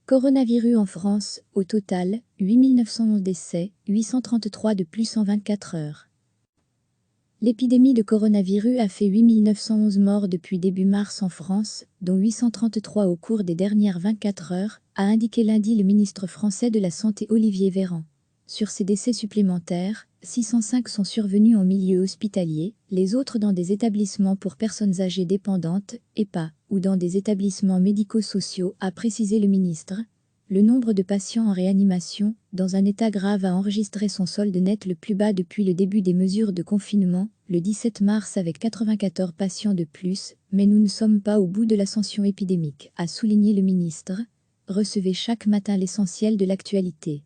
Coronavirus en France, au total, 8 911 décès, 833 de plus en 24 heures. L'épidémie de coronavirus a fait 8 911 morts depuis début mars en France, dont 833 au cours des dernières 24 heures, a indiqué lundi le ministre français de la Santé Olivier Véran. Sur ces décès supplémentaires, 605 sont survenus en milieu hospitalier, les autres dans des établissements pour personnes âgées dépendantes, EHPAD, ou dans des établissements médico-sociaux, a précisé le ministre. Le nombre de patients en réanimation, dans un état grave, a enregistré son solde net le plus bas depuis le début des mesures de confinement, le 17 mars avec 94 patients de plus, mais nous ne sommes pas au bout de l'ascension épidémique, a souligné le ministre. Recevez chaque matin l'essentiel de l'actualité.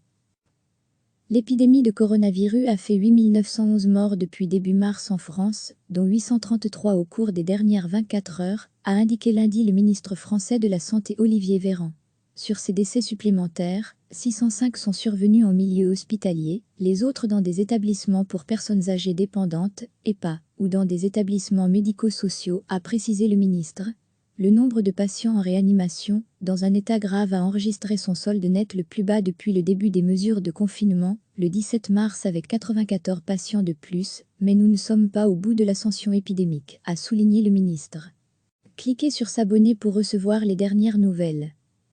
L'épidémie de coronavirus a fait 8 911 morts depuis début mars en France, dont 833 au cours des dernières 24 heures, a indiqué lundi le ministre français de la Santé Olivier Véran. Sur ces décès supplémentaires, 605 sont survenus en milieu hospitalier, les autres dans des établissements pour personnes âgées dépendantes, EHPAD, ou dans des établissements médico-sociaux, a précisé le ministre. Le nombre de patients en réanimation, dans un état grave, a enregistré son solde net le plus bas depuis le début des mesures de confinement, le 17 mars avec 94 patients de plus, mais nous ne sommes pas au bout de l'ascension épidémique, a souligné le ministre. Cliquez sur s'abonner pour recevoir les dernières nouvelles.